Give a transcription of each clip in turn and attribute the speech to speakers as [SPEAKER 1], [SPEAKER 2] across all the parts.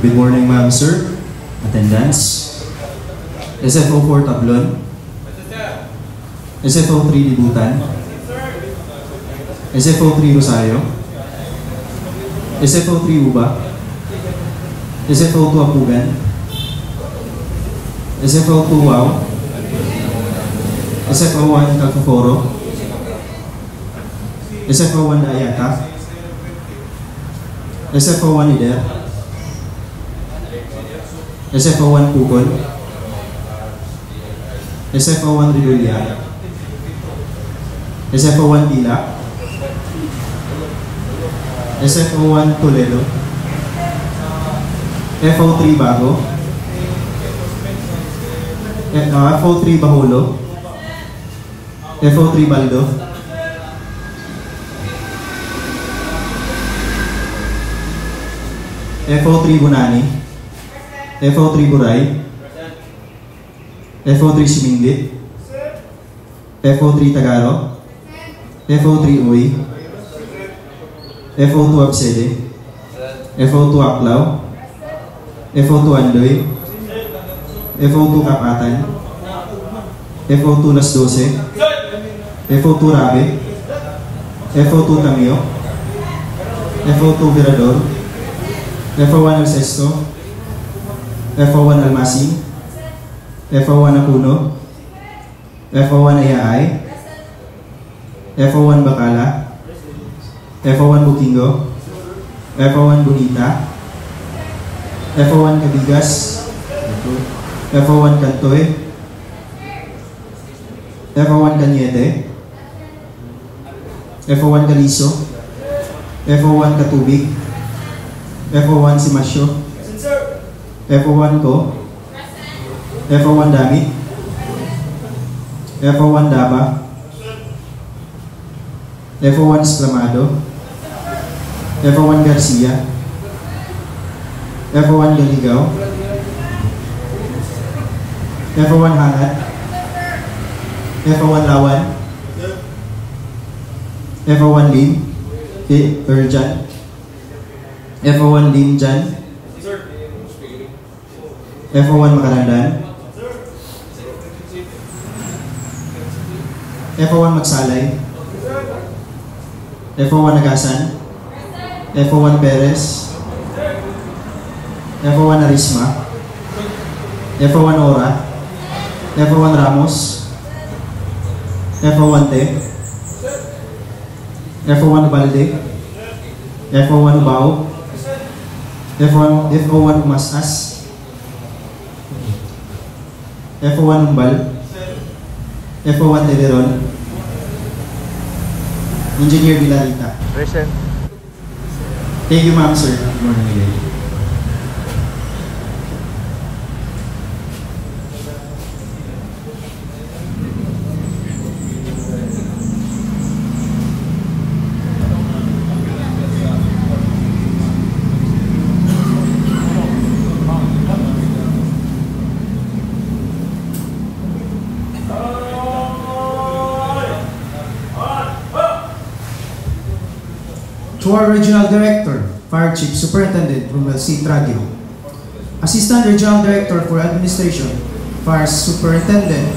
[SPEAKER 1] Good morning, ma'am, sir. Attendance. SFO 4 Tablon. SFO 3 Libutan. SFO 3 Rosario. SFO 3 Uba. SFO 2 Apugan. SFO 2 Wow. SFO 1 Calcoforo. SFO 1 Ayata. SFO 1 Ider. SFO 1 Pukol. SFO 1 Ridulya. SFO 1 Pila. SFO 1 Toledo. FO 3 Bago. FO 3 Bahulo. FO 3 Baldo. FO 3 Bunani. FO 3 Buray. FO 3 Siminglit. FO 3 Tagaro. FO 3 Uy. FO 2 Absede. FO 2 Aklaw. FO 2 Andoy. FO 2 Kapatan. FO 2 Las 12. FO 2 Rabe. FO 2 Tamio. FO 2 Virador. FO 1 Alcesto. FO 1 Almasing. FO 1 Apuno. FO 1 Ayaay. FO 1 Bacala. FO 1 Bukingo. FO 1 Bonita. FO 1 Cabigas. FO 1 Cantoy. FO 1 Cañete. FO 1 Caliso. FO 1 Katubig. FO 1 Simasyo. FO 1 Ko. FO 1 Damit. FO 1 Daba. FO 1 Esclamado. FO 1 Garcia. FO 1 Galigaw. FO 1 Hangat. FO 1 Lawan. FO 1 Lim. Urjan. FO 1 Lim Jan. FO 1 Makarandan. FO 1 Magsalay. FO 1 Nagasan. FO 1 Perez. FO 1 Arisma. FO 1 Ora. FO 1 Ramos. FO 1 Te. FO 1 Balde. FO 1 Bao. FO 1 Umasas. FO 1 Umbal. FO 1 Teleron. Engineer Vilarita.
[SPEAKER 2] Present.
[SPEAKER 1] Thank you, ma'am, sir. Good morning again.
[SPEAKER 3] To our Regional Director, Fire Chief Superintendent Romel C. Tragio, Assistant Regional Director for Administration, Fire Superintendent,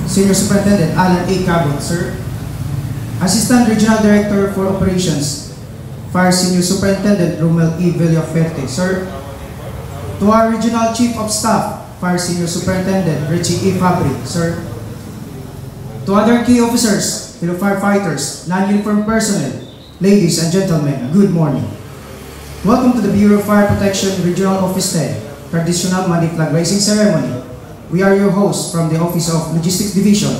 [SPEAKER 3] Senior Superintendent Alan A. Cabot, sir. Assistant Regional Director for Operations, Fire Senior Superintendent Romel E. Villaferte, sir. To our Regional Chief of Staff, Fire Senior Superintendent Richie E. Fabri, sir. To other key officers, fellow firefighters, non-uniformed personnel, ladies and gentlemen, good morning. Welcome to the Bureau of Fire Protection Regional Office 10, traditional Monday Flag Raising Ceremony. We are your hosts from the Office of Logistics Division,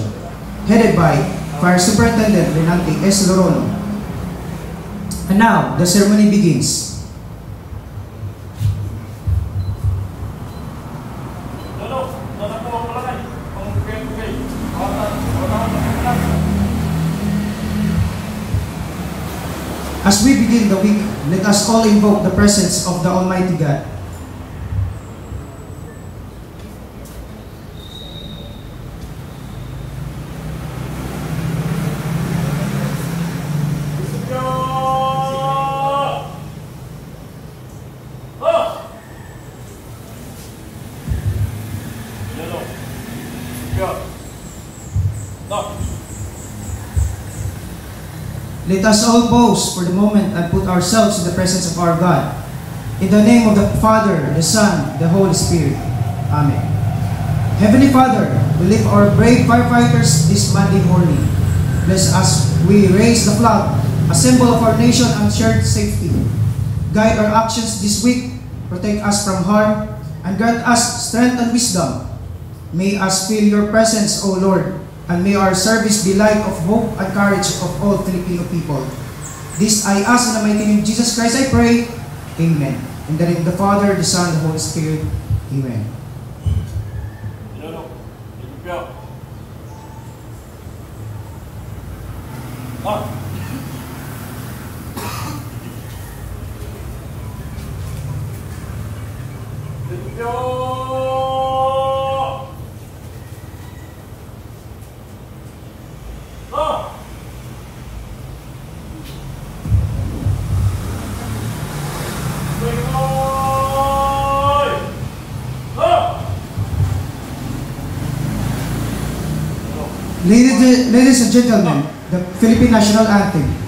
[SPEAKER 3] headed by Fire Superintendent Renante S. Lorono. And now, the ceremony begins. As we begin the week, let us all invoke the presence of the Almighty God. Let us all pause for the moment and put ourselves in the presence of our God. In the name of the Father, the Son, the Holy Spirit. Amen. Heavenly Father, we lift our brave firefighters this Monday morning. Bless us, we raise the flag, a symbol of our nation and shared safety. Guide our actions this week, protect us from harm, and grant us strength and wisdom. May us feel your presence, O Lord, and may our service be light of hope and courage of all Filipino people. This I ask in the mighty name of Jesus Christ I pray. Amen. In the name of the Father, the Son, and the Holy Spirit. Amen. Ladies and gentlemen, the Philippine National Anthem.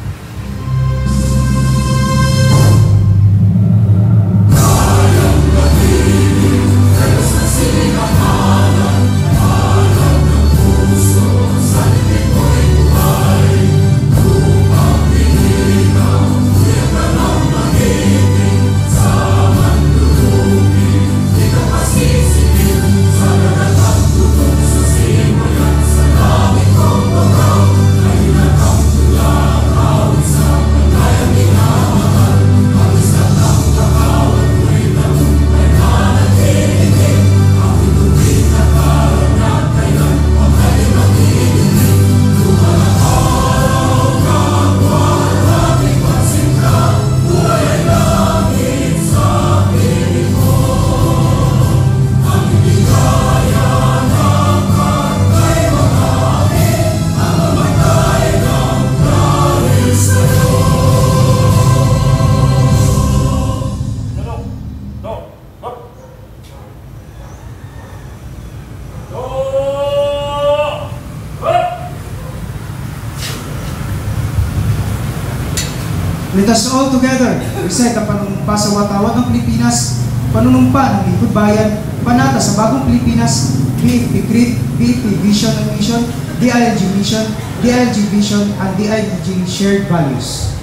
[SPEAKER 3] Let us all together recite ang panunumpa sa watawat ng Pilipinas, panunumpa ng lingkod bayan, panata sa bagong Pilipinas, BFP Creed, BFP Vision and Mission, DILG Mission, DILG Vision, and DILG Shared Values.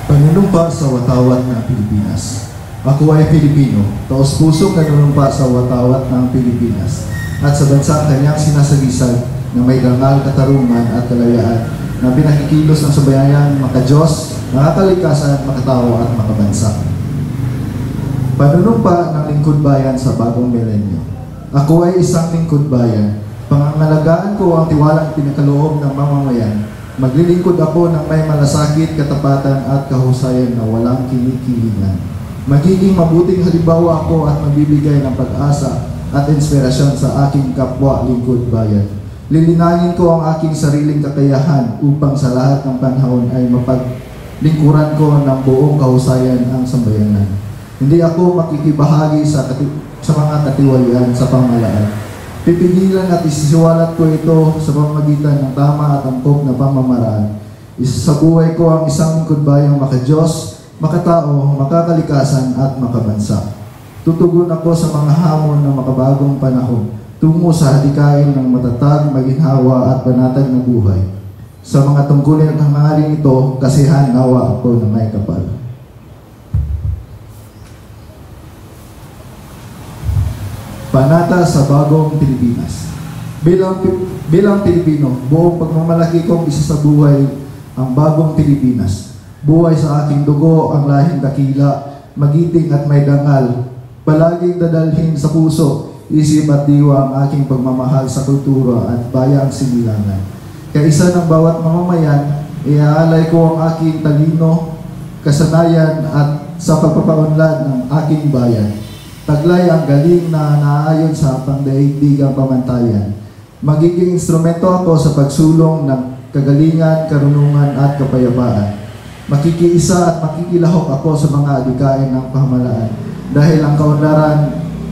[SPEAKER 2] Panunumpa sa watawat ng Pilipinas. Ako ay Pilipino, taos-pusong nanunumpa sa watawat ng Pilipinas at sa bansang kanyang sinasagisag na may dangal, katarungan at kalayaan na pinakikilos ng sabayayang makadiyos, makakalikasan, makatao at makabansa. Panunumpa ng lingkod bayan sa bagong milenyo. Ako ay isang lingkod bayan. Pangangalagaan ko ang tiwalang pinakaloob ng mamamayan. Maglilingkod ako ng may malasakit, katapatan at kahusayan na walang kinikilingan. Magiging mabuting halimbawa ako at magbibigay ng pag-asa at inspirasyon sa aking kapwa lingkod bayan. Lilinangin ko ang aking sariling kakayahan upang sa lahat ng panahon ay mapaglingkuran ko ng buong kahusayan ang sambayanan. Hindi ako makikibahagi sa mga katiwalian sa pamahalaan. Pipigilan at isisiwalat ko ito sa pamamagitan ng tama at angkop na pamamaraan. Isa sa buhay ko ang isang lingkod bayang makadiyos, makatao, makakalikasan at makabansa. Tutugon ako sa mga hamon ng makabagong panahon tungo sa hadikain ng matatag, maginhawa at panatag na buhay. Sa mga tungkulin at hangaling ito, kasihan nawa ako na may kapal. Panata sa bagong Pilipinas. Bilang Pilipino, buong pagmamalaki kong isa sa buhay ang bagong Pilipinas. Buhay sa aking dugo ang lahing dakila, magiting at may dangal. Palaging dadalhin sa puso, isip at diwa ang aking pagmamahal sa kultura at bayang sinilangan. Kaisa ng bawat mamamayan, iaalay ko ang aking talino, kasanayan at sa pagpapaunlad ng aking bayan. Taglay ang galing na naayon sa pangdaigdigang pamantayan. Magiging instrumento ako sa pagsulong ng kagalingan, karunungan at kapayapaan. Makikiisa at makikilahok ako sa mga adikain ng pamahalaan dahil ang kaunlaran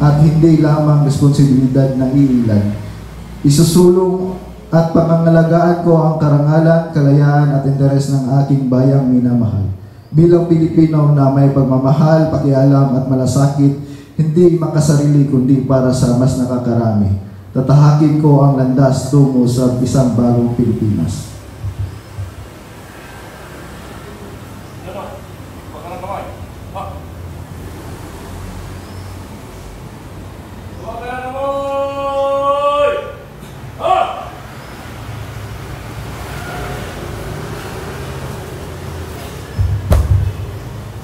[SPEAKER 2] at hindi lamang responsibilidad ng iilan. Isusulong at pangangalagaan ko ang karangalan, kalayaan at interes ng aking bayang minamahal. Bilang Pilipino na may pagmamahal, pakialam at malasakit, hindi makasarili kundi para sa mas nakakarami. Tatahakin ko ang landas tungo sa isang bagong Pilipinas.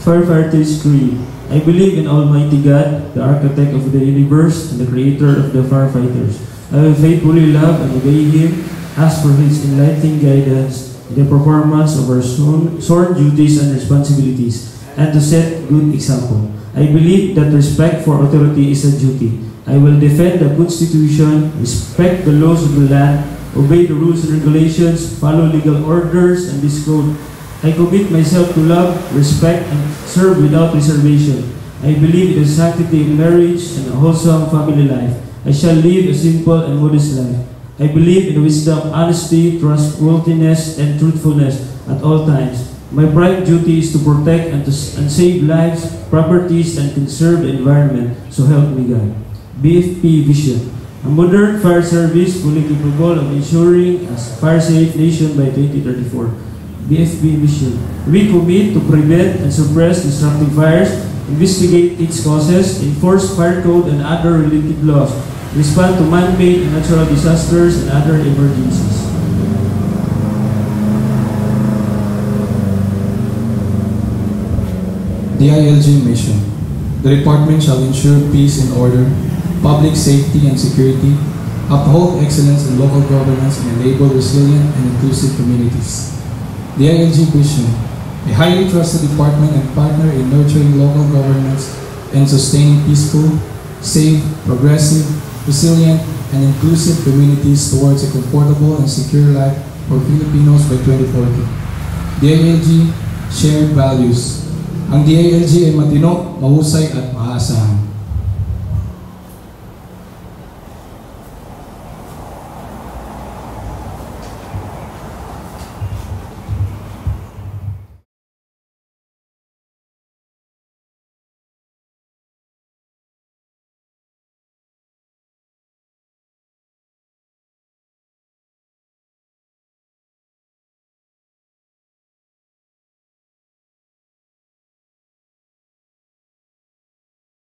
[SPEAKER 4] Firefighters Creed. I believe in Almighty God, the architect of the universe and the creator of the firefighters. I will faithfully love and obey Him, ask for His enlightening guidance in the performance of our sworn duties and responsibilities, and to set good example. I believe that respect for authority is a duty. I will defend the Constitution, respect the laws of the land, obey the rules and regulations, follow legal orders and this code. I commit myself to love, respect, and serve without reservation. I believe in the sanctity of marriage and a wholesome family life. I shall live a simple and modest life. I believe in wisdom, honesty, trustworthiness, and truthfulness at all times. My prime duty is to protect and save lives, properties, and conserve the environment. So help me God. BFP Vision. A modern fire service fully capable of ensuring a fire-safe nation by 2034. BFP mission. We commit to prevent and suppress destructive fires, investigate its causes, enforce fire code and other related laws, respond to man-made and natural disasters and other emergencies.
[SPEAKER 5] DILG mission. The department shall ensure peace and order, public safety and security, uphold excellence in local governance and enable resilient and inclusive communities. The DILG vision, a highly trusted department and partner in nurturing local governments and sustaining peaceful, safe, progressive, resilient, and inclusive communities towards a comfortable and secure life for Filipinos by 2040. DILG shared values. Ang DILG ay matino, mahusay at maaasahan.